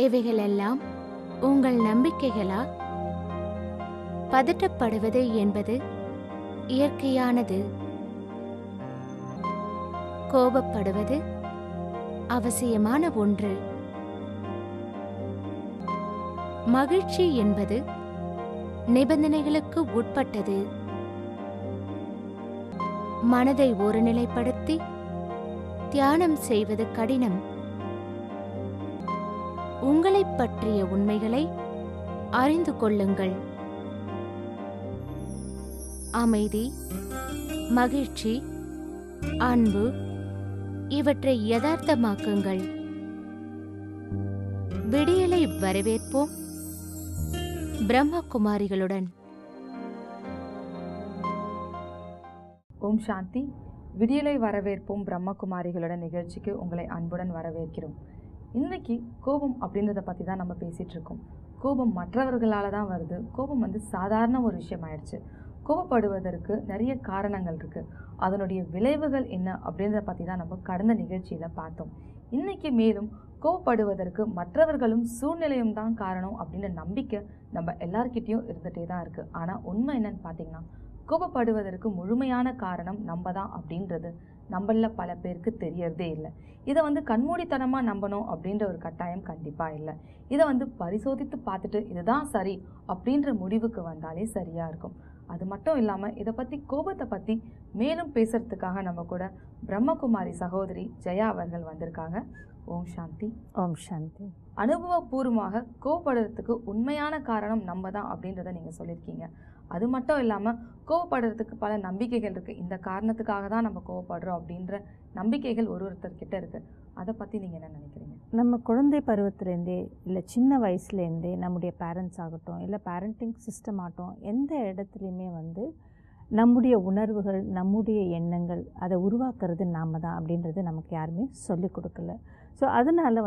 இவைகளெல்லாம் உங்கள் நம்பிக்கைகளா? பதட்டப்படுவது என்பது இயற்கையானது. கோபப்படுவது அவசியமான ஒன்று. மகிழ்ச்சி என்பது நிபந்தனைகளுக்கு உட்பட்டது. மனதை ஒருநிலைப்படுத்தி தியானம் செய்வது கடினம். உங்களைப் பற்றிய உண்மைகளை அறிந்து கொள்ளுங்கள். அமைதி, மகிழ்ச்சி, அன்பு இவற்றை யதார்த்தமாக்குங்கள். விடியலை வரவேற்போம் பிரம்மகுமாரிகளுடன். ஓம் சாந்தி. விடியலை வரவேற்போம் பிரம்மகுமாரிகளுடன் நிகழ்ச்சிக்கு உங்களை அன்புடன் வரவேற்கிறோம். இன்னைக்கு கோபம் அப்படின்றத பற்றி தான் நம்ம பேசிகிட்டு இருக்கோம். கோபம் மற்றவர்களால் தான் வருது. கோபம் சாதாரண ஒரு விஷயம் ஆயிடுச்சு. கோபப்படுவதற்கு நிறைய காரணங்கள் இருக்குது. அதனுடைய விளைவுகள் என்ன அப்படின்றத பற்றி தான் நம்ம கடந்த நிகழ்ச்சியில் பார்த்தோம். இன்னைக்கு மேலும் கோபப்படுவதற்கு மற்றவர்களும் சூழ்நிலையும் தான் காரணம் அப்படின்ற நம்பிக்கை நம்ம எல்லார்கிட்டையும் இருந்துகிட்டே தான் இருக்குது. ஆனால் உண்மை என்னன்னு பார்த்தீங்கன்னா, கோபப்படுவதற்கு முழுமையான காரணம் நம்ம தான் அப்படின்றது நம்மள பல பேருக்கு தெரியறதே இல்லை. இதை கண்மூடித்தனமாக நம்பணும் அப்படின்ற ஒரு கட்டாயம் கண்டிப்பாக இல்லை. இதை பரிசோதித்து பார்த்துட்டு இதுதான் சரி அப்படின்ற முடிவுக்கு வந்தாலே சரியாக இருக்கும். அது மட்டும் இல்லாமல் இதை பற்றி, கோபத்தை பற்றி மேலும் பேசுறதுக்காக நம்ம கூட பிரம்மகுமாரி சகோதரி ஜெயா அவர்கள் வந்திருக்காங்க. ஓம் சாந்தி. ஓம் சாந்தி. அனுபவபூர்வமாக கோபப்படுறதுக்கு உண்மையான காரணம் நம்ம தான் அப்படின்றத நீங்கள் சொல்லியிருக்கீங்க. அது மட்டும் இல்லாமல் கோவப்படுறதுக்கு பல நம்பிக்கைகள் இருக்குது. இந்த காரணத்துக்காக தான் நம்ம கோவப்படுறோம் அப்படின்ற நம்பிக்கைகள் ஒருத்தர்கிட்ட இருக்குது. அதை பற்றி நீங்கள் என்ன நினைக்கிறீங்க? நம்ம குழந்தை பருவத்துலேருந்தே இல்லை சின்ன வயசுலேருந்தே நம்முடைய பேரண்ட்ஸ் ஆகட்டும், இல்லை பேரண்டிங் சிஸ்டம் ஆகட்டும், எந்த இடத்துலையுமே நம்முடைய உணர்வுகள், நம்முடைய எண்ணங்கள் அதை உருவாக்குறது நாம் தான் அப்படின்றது நமக்கு யாருமே சொல்லிக் கொடுக்கல. ஸோ அதனால்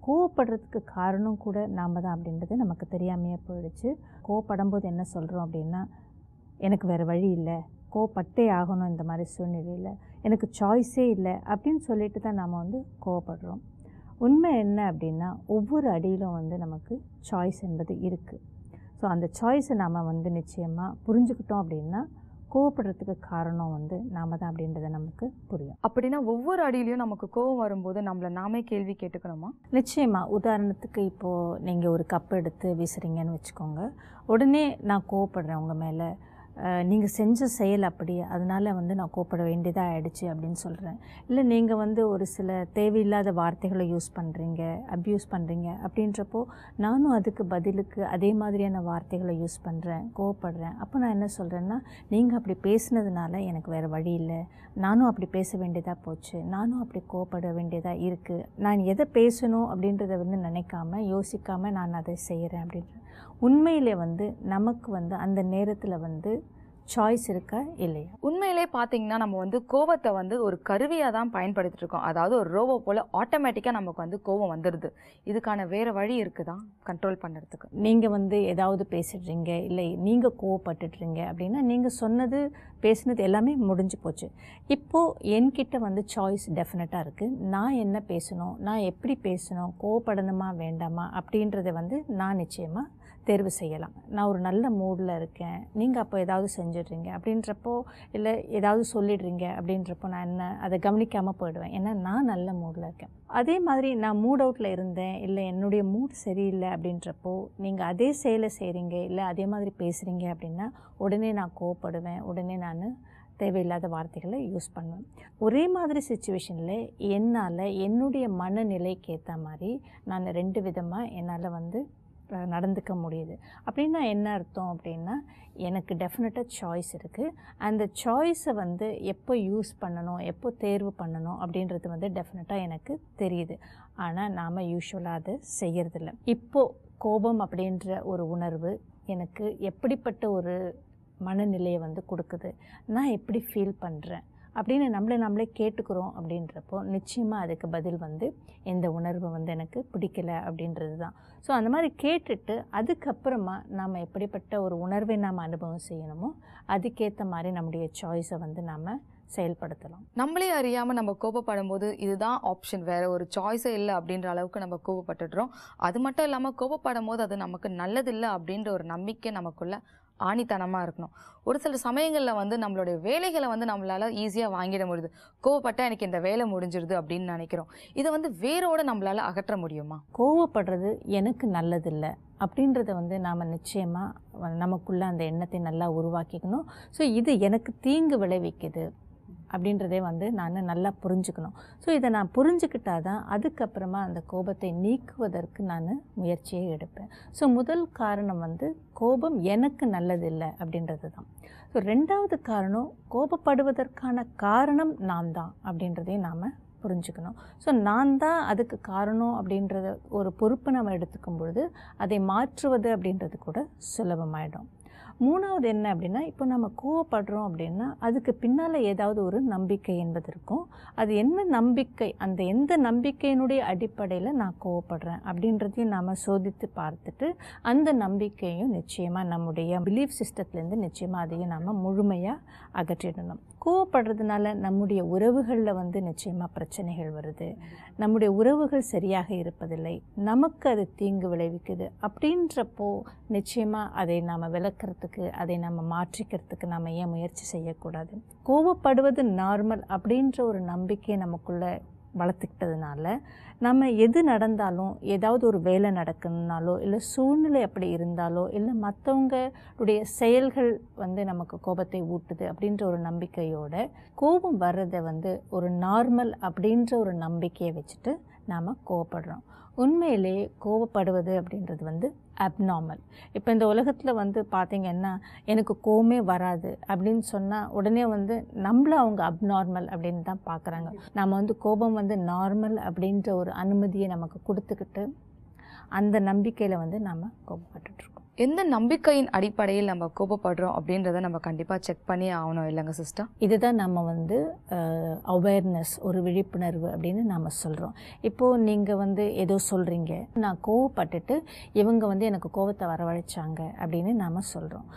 கோவப்படுறதுக்கு காரணம் கூட நாம் தான் அப்படின்றது நமக்கு தெரியாமையே போயிடுச்சு. கோவப்படும் போது என்ன சொல்கிறோம் அப்படின்னா, எனக்கு வேறு வழி இல்லை, கோவப்பட்டே ஆகணும், இந்த மாதிரி சூழ்நிலையில் எனக்கு சாய்ஸே இல்லை அப்படின்னு சொல்லிட்டு தான் நாம் கோவப்படுறோம். உண்மை என்ன அப்படின்னா, ஒவ்வொரு அடியிலும் நமக்கு சாய்ஸ் என்பது இருக்குது. ஸோ அந்த சாய்ஸை நாம் நிச்சயமாக புரிஞ்சுக்கிட்டோம் அப்படின்னா கோவப்படுறதுக்கு காரணம் நாம தான் அப்படின்றத நமக்கு புரியும். அப்படின்னா ஒவ்வொரு அடியிலையும் நமக்கு கோவம் வரும்போது நம்மளை நாமே கேள்வி கேட்டுக்கணுமா? நிச்சயமாக. உதாரணத்துக்கு இப்போது நீங்கள் ஒரு கப் எடுத்து வீசுறீங்கன்னு வச்சுக்கோங்க. உடனே நான் கோவப்படுறேன் உங்கள் மேலே, நீங்கள் செஞ்ச செயல் அப்படி, அதனால் நான் கோவப்பட வேண்டியதாக ஆகிடுச்சு அப்படின்னு சொல்கிறேன். இல்லை நீங்கள் ஒரு சில தேவையில்லாத வார்த்தைகளை யூஸ் பண்ணுறீங்க, அப்யூஸ் பண்ணுறீங்க அப்படின்றப்போ நானும் அதுக்கு பதிலுக்கு அதே மாதிரியான வார்த்தைகளை யூஸ் பண்ணுறேன், கோவப்படுறேன். அப்போ நான் என்ன சொல்கிறேன்னா, நீங்கள் அப்படி பேசுனதுனால எனக்கு வேறு வழி இல்லை, நானும் அப்படி பேச வேண்டியதாக போச்சு, நானும் அப்படி கோவப்பட வேண்டியதாக இருக்குது, நான் எதை பேசணும் அப்படின்றத நினைக்காம யோசிக்காமல் நான் அதை செய்கிறேன் அப்படின்ற. உண்மையிலே நமக்கு அந்த நேரத்தில் சாய்ஸ் இருக்கா இல்லையா? உண்மையிலே பார்த்தீங்கன்னா நம்ம கோவத்தை ஒரு கருவியாக தான் பயன்படுத்திட்டு இருக்கோம். அதாவது ஒரு ரோபோ போல் ஆட்டோமேட்டிக்காக நமக்கு கோவம் வந்துடுது. இதுக்கான வேறு வழி இருக்குதா கண்ட்ரோல் பண்ணுறதுக்கு? நீங்கள் ஏதாவது பேசிடுறீங்க, இல்லை நீங்கள் கோவப்பட்டுடுறீங்க அப்படின்னா நீங்கள் சொன்னது பேசினது எல்லாமே முடிஞ்சு போச்சு. இப்போது என்கிட்ட சாய்ஸ் டெஃபினட்டாக இருக்குது. நான் என்ன பேசணும், நான் எப்படி பேசணும், கோவப்படணுமா வேண்டாமா அப்படின்றத நான் நிச்சயமாக தேர்வு செய்யலாம். நான் ஒரு நல்ல மூடில் இருக்கேன், நீங்கள் அப்போ ஏதாவது செஞ்சிடுறீங்க அப்படின்றப்போ, இல்லை ஏதாவது சொல்லிடுறீங்க அப்படின்றப்போ நான் என்ன அதை கவனிக்காமல் போயிடுவேன். ஏன்னா நான் நல்ல மூடில் இருக்கேன். அதே மாதிரி நான் மூட் அவுட்டில் இருந்தேன், இல்லை என்னுடைய மூட் சரியில்லை அப்படின்றப்போ நீங்கள் அதே செயலை செய்கிறீங்க, இல்லை அதே மாதிரி பேசுகிறீங்க அப்படின்னா உடனே நான் கோவப்படுவேன், உடனே நான் தேவையில்லாத வார்த்தைகளை யூஸ் பண்ணுவேன். ஒரே மாதிரி சிச்சுவேஷனில் என்னால் என்னுடைய மனநிலைக்கு ஏற்ற மாதிரி நான் 2 விதமாக என்னால் நடந்துக்க முடியுது. அப்படின்னா என்ன அர்த்தம் அப்படின்னா, எனக்கு டெஃபினட்டாக சாய்ஸ் இருக்குது. அந்த சாய்ஸை எப்போ யூஸ் பண்ணணும், எப்போ தேர்வு பண்ணணும் அப்படின்றது டெஃபினட்டாக எனக்கு தெரியுது. ஆனால் நாம் யூஸ்வலாக அதை செய்யறதில்ல. இப்போது கோபம் அப்படின்ற ஒரு உணர்வு எனக்கு எப்படிப்பட்ட ஒரு மனநிலையை கொடுக்குது, நான் எப்படி ஃபீல் பண்ணுறேன் அப்படின்னு நம்மளே கேட்டுக்கிறோம். அப்படின்றப்போ நிச்சயமாக அதுக்கு பதில் இந்த உணர்வு எனக்கு பிடிக்கலை அப்படின்றது தான். ஸோ அந்த மாதிரி கேட்டுட்டு அதுக்கப்புறமா நாம் எப்படிப்பட்ட ஒரு உணர்வை நாம் அனுபவம் செய்யணுமோ அதுக்கேற்ற மாதிரி நம்முடைய சாய்ஸை நாம் செயல்படுத்தலாம். நம்மளே அறியாமல் நம்ம கோபப்படும் போது இதுதான் ஆப்ஷன், வேற ஒரு சாய்ஸே இல்லை அப்படின்ற அளவுக்கு நம்ம கோபப்பட்டுடுறோம். அது மட்டும் இல்லாமல் கோபப்படும் போது அது நமக்கு நல்லதில்லை அப்படின்ற ஒரு நம்பிக்கை நமக்குள்ள ஆணித்தனமாக இருக்கணும். ஒரு சில சமயங்களில் வந்து நம்மளுடைய வேலைகளை வந்து நம்மளால் ஈஸியாக வாங்கிட முடியுது. கோவப்பட்டால் எனக்கு இந்த வேலை முடிஞ்சிருது அப்படின்னு நினைக்கிறோம். இதை வந்து வேரோடு நம்மளால் அகற்ற முடியுமா? கோவப்படுறது எனக்கு நல்லதில்லை அப்படின்றத வந்து நாம் நிச்சயமாக நமக்குள்ளே அந்த எண்ணத்தை நல்லா உருவாக்கிக்கணும். ஸோ இது எனக்கு தீங்கு விளைவிக்குது அப்படின்றதே வந்து நான் நல்லா புரிஞ்சுக்கணும். ஸோ இதை நான் புரிஞ்சுக்கிட்டா தான் அதுக்கப்புறமா அந்த கோபத்தை நீக்குவதற்கு நான் முயற்சியை எடுப்பேன். ஸோ முதல் காரணம் வந்து கோபம் எனக்கு நல்லதில்லை அப்படின்றது தான். ஸோ ரெண்டாவது காரணம், கோபப்படுவதற்கான காரணம் நான் தான் அப்படின்றதையும் நாம் புரிஞ்சுக்கணும். ஸோ நான் தான் அதுக்கு காரணம் அப்படின்றத ஒரு பொறுப்பை நம்ம எடுத்துக்கும் பொழுது அதை மாற்றுவது அப்படின்றது கூட சுலபமாயிடும். மூணாவது என்ன அப்படின்னா, இப்போ நம்ம கோவப்படுறோம் அப்படின்னா அதுக்கு பின்னால் ஏதாவது ஒரு நம்பிக்கை என்பது இருக்கும். அது என்ன நம்பிக்கை, அந்த எந்த நம்பிக்கையினுடைய அடிப்படையில் நான் கோவப்படுறேன் அப்படின்றதையும் நாம் சோதித்து பார்த்துட்டு அந்த நம்பிக்கையும் நிச்சயமாக நம்முடைய பிலீஃப் சிஸ்டத்துலேருந்து நிச்சயமாக அதையும் நாம் முழுமையாக அகற்றிடணும். கோவப்படுறதுனால நம்முடைய உறவுகளில் வந்து நிச்சயமாக பிரச்சனைகள் வருது, நம்முடைய உறவுகள் சரியாக இருப்பதில்லை, நமக்கு அது தீங்கு விளைவிக்குது. அப்படின்றப்போ நிச்சயமாக அதை நாம் விளக்கிறதுக்கு, அதை நம்ம மாற்றிக்கிறதுக்கு நம்ம ஏன் முயற்சி செய்யக்கூடாது? கோவப்படுவது நார்மல் அப்படின்ற ஒரு நம்பிக்கையை நமக்குள்ளே வளர்த்துக்கிட்டதுனால நம்ம எது நடந்தாலும், ஏதாவது ஒரு வேலை நடக்கணுன்னாலோ இல்லை சூழ்நிலை அப்படி இருந்தாலோ இல்லை மற்றவங்களுடைய செயல்கள் வந்து நமக்கு கோபத்தை ஊட்டுது அப்படின்ற ஒரு நம்பிக்கையோட கோபம் வர்றதை வந்து ஒரு நார்மல் அப்படின்ற ஒரு நம்பிக்கையை வச்சுட்டு நாம் கோவப்படுறோம். உண்மையிலே கோவப்படுவது அப்படின்றது வந்து அப்நார்மல். இப்போ இந்த உலகத்தில் வந்து பார்த்திங்கன்னா எனக்கு கோவமே வராது அப்படின்னு சொன்னால் உடனே வந்து நம்மள அவங்க அப்நார்மல் அப்படின்னு தான் பார்க்குறாங்க. நம்ம வந்து கோபம் வந்து நார்மல் அப்படின்ற ஒரு அனுமதியை நமக்கு கொடுத்துக்கிட்டு அந்த நம்பிக்கையில் வந்து நாம் கோபப்பட்டுருக்கோம். எந்த நம்பிக்கையின் அடிப்படையில் நம்ம கோபப்படுறோம் அப்படின்றத நம்ம கண்டிப்பாக செக் பண்ணி ஆகணும் இல்லைங்க சிஸ்டர்? இதுதான் நம்ம வந்து அவேர்னஸ், ஒரு விழிப்புணர்வு அப்படின்னு நாம் சொல்கிறோம். இப்போது நீங்கள் வந்து ஏதோ சொல்கிறீங்க, நான் கோவப்பட்டுட்டு இவங்க வந்து எனக்கு கோபத்தை வரவழைச்சாங்க அப்படின்னு நாம் சொல்கிறோம்.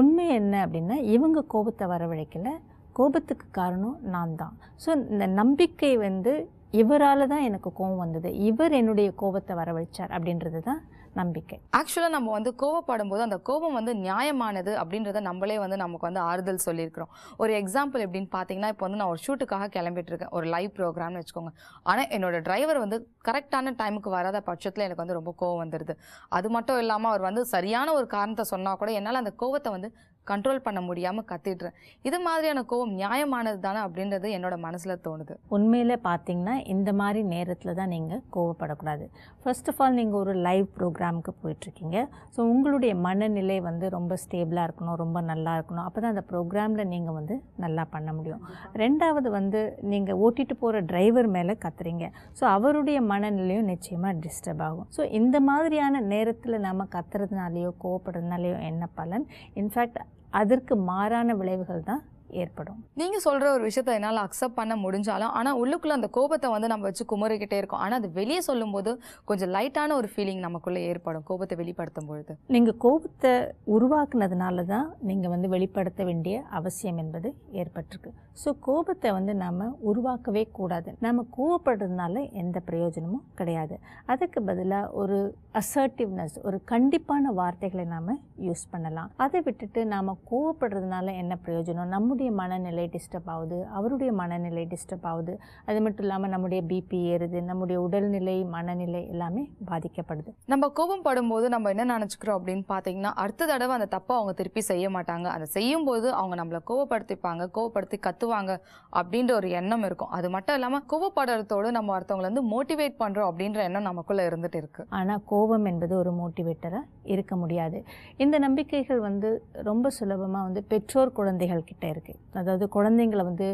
உண்மை என்ன அப்படின்னா, இவங்க கோபத்தை வரவழைக்கல, கோபத்துக்கு காரணம் நான் தான். ஸோ இந்த நம்பிக்கை வந்து இவரால் தான் எனக்கு கோபம் வந்தது, இவர் என்னுடைய கோபத்தை வரவழைச்சார் அப்படின்றது தான் நம்பிக்கை. ஆக்சுவலாக நம்ம வந்து கோவப்படும் போது அந்த கோபம் வந்து நியாயமானது அப்படின்றத நம்மளே வந்து நமக்கு வந்து ஆறுதல் சொல்லியிருக்கிறோம். ஒரு எக்ஸாம்பிள் எப்படின்னு பார்த்தீங்கன்னா, இப்போ வந்து நான் ஒரு ஷூட்டுக்காக கிளம்பிட்டு இருக்கேன், ஒரு லைவ் ப்ரோக்ராம்னு வச்சுக்கோங்க. ஆனால் என்னோட டிரைவர் வந்து கரெக்டான டைமுக்கு வராத பட்சத்தில் எனக்கு வந்து ரொம்ப கோவம் வந்துடுது. அது மட்டும் இல்லாமல் அவர் வந்து சரியான ஒரு காரணத்தை சொன்னால் கூட என்னால் அந்த கோவத்தை வந்து கண்ட்ரோல் பண்ண முடியாமல் கத்திடுறேன். இது மாதிரியான கோவம் நியாயமானது தானே அப்படின்றது என்னோட மனசில் தோணுது. உண்மையில் பார்த்தீங்கன்னா இந்த மாதிரி நேரத்தில் தான் நீங்கள் கோவப்படக்கூடாது. ஃபர்ஸ்ட் ஆஃப் ஆல் நீங்கள் ஒரு லைவ் ப்ரோக்ராமுக்கு போயிட்டுருக்கீங்க. ஸோ உங்களுடைய மனநிலை வந்து ரொம்ப ஸ்டேபிளாக இருக்கணும், ரொம்ப நல்லா இருக்கணும். அப்போ தான் அந்த ப்ரோக்ராமில் நீங்கள் வந்து நல்லா பண்ண முடியும். ரெண்டாவது வந்து நீங்கள் ஓட்டிகிட்டு போகிற டிரைவர் மேலே கத்துறீங்க. ஸோ அவருடைய மனநிலையும் நிச்சயமாக டிஸ்டர்ப் ஆகும். ஸோ இந்த மாதிரியான நேரத்தில் நம்ம கத்துறதுனாலையோ கோவப்படுறதுனாலையோ என்ன பலன்? இன்ஃபேக்ட் அதற்கு மாறான விளைவுகள் தான் ஏற்படும். நீங்கள் சொல்கிற ஒரு விஷயத்தை என்னால் அக்செப்ட் பண்ண முடிஞ்சாலும், ஆனால் உள்ளுக்குள்ளே அந்த கோபத்தை வந்து நம்ம வச்சு குமுறிக்கிட்டே இருக்கோம். ஆனால் அது வெளியே சொல்லும்போது கொஞ்சம் லைட்டான ஒரு ஃபீலிங் நமக்குள்ளே ஏற்படும் கோபத்தை வெளிப்படுத்தும் பொழுது. நீங்கள் கோபத்தை உருவாக்குனதுனால தான் நீங்கள் வந்து வெளிப்படுத்த வேண்டிய அவசியம் என்பது ஏற்பட்டிருக்கு. ஸோ கோபத்தை வந்து நாம் உருவாக்கவே கூடாது. நம்ம கோவப்படுறதுனால எந்த பிரயோஜனமும் கிடையாது. அதுக்கு பதிலாக ஒரு அசர்ட்டிவ்னஸ், ஒரு கண்டிப்பான வார்த்தைகளை நாம் யூஸ் பண்ணலாம். அதை விட்டுட்டு நாம் கோவப்படுறதுனால என்ன பிரயோஜனம்? நம்முடைய மனநிலை டிஸ்டர்ப் ஆகுது, அவருடைய மனநிலை டிஸ்டர்ப் ஆகுது. அது மட்டும் இல்லாமல் நம்முடைய பிபி ஏறுது, நம்முடைய உடல்நிலை, மனநிலை எல்லாமே பாதிக்கப்படுது. நம்ம கோபம் படும்போது நம்ம என்ன நினச்சிக்கிறோம் அப்படின்னு பார்த்தீங்கன்னா, அடுத்த தடவை அந்த தப்பை அவங்க திருப்பி செய்ய மாட்டாங்க, அதை செய்யும்போது அவங்க நம்மளை கோவப்படுத்திப்பாங்க, கோவப்படுத்தி கத்துவாங்க அப்படின்ற ஒரு எண்ணம் இருக்கும். அது மட்டும் இல்லாமல் கோவப்படுறதோடு நம்ம ஒருத்தவங்களை வந்து மோட்டிவேட் பண்ணுறோம் அப்படின்ற எண்ணம் நமக்குள்ளே இருந்துட்டு இருக்கு. ஆனால் கோபம் என்பது ஒரு மோட்டிவேட்டராக இருக்க முடியாது. இந்த நம்பிக்கைகள் வந்து ரொம்ப சுலபமாக வந்து பெற்றோர் குழந்தைகள் கிட்ட இருக்குது. அதாவது குழந்தைங்களை வந்து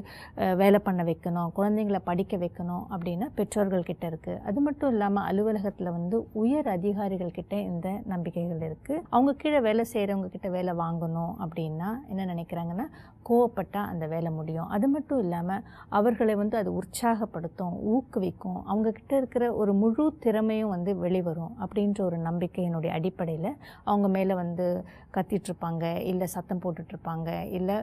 வேலை பண்ண வைக்கணும், குழந்தைங்களை படிக்க வைக்கணும் அப்படின்னா பெற்றோர்கள்கிட்ட இருக்குது. அது மட்டும் இல்லாமல் அலுவலகத்தில் வந்து உயர் அதிகாரிகள் கிட்ட இந்த நம்பிக்கைகள் இருக்குது. அவங்க கீழே வேலை செய்கிறவங்க கிட்ட வேலை வாங்கணும் அப்படின்னா என்ன நினைக்கிறாங்கன்னா, கோவப்பட்டால் அந்த வேலை முடியும். அது மட்டும் இல்லாமல் அவர்களை வந்து அது உற்சாகப்படுத்தும், ஊக்குவிக்கும், அவங்கக்கிட்ட இருக்கிற ஒரு முழு திறமையும் வந்து வெளிவரும் அப்படின்ற ஒரு நம்பிக்கையினுடைய அடிப்படையில் அவங்க மேலே வந்து கத்திகிட்ருப்பாங்க, இல்லை சத்தம் போட்டுட்ருப்பாங்க, இல்லை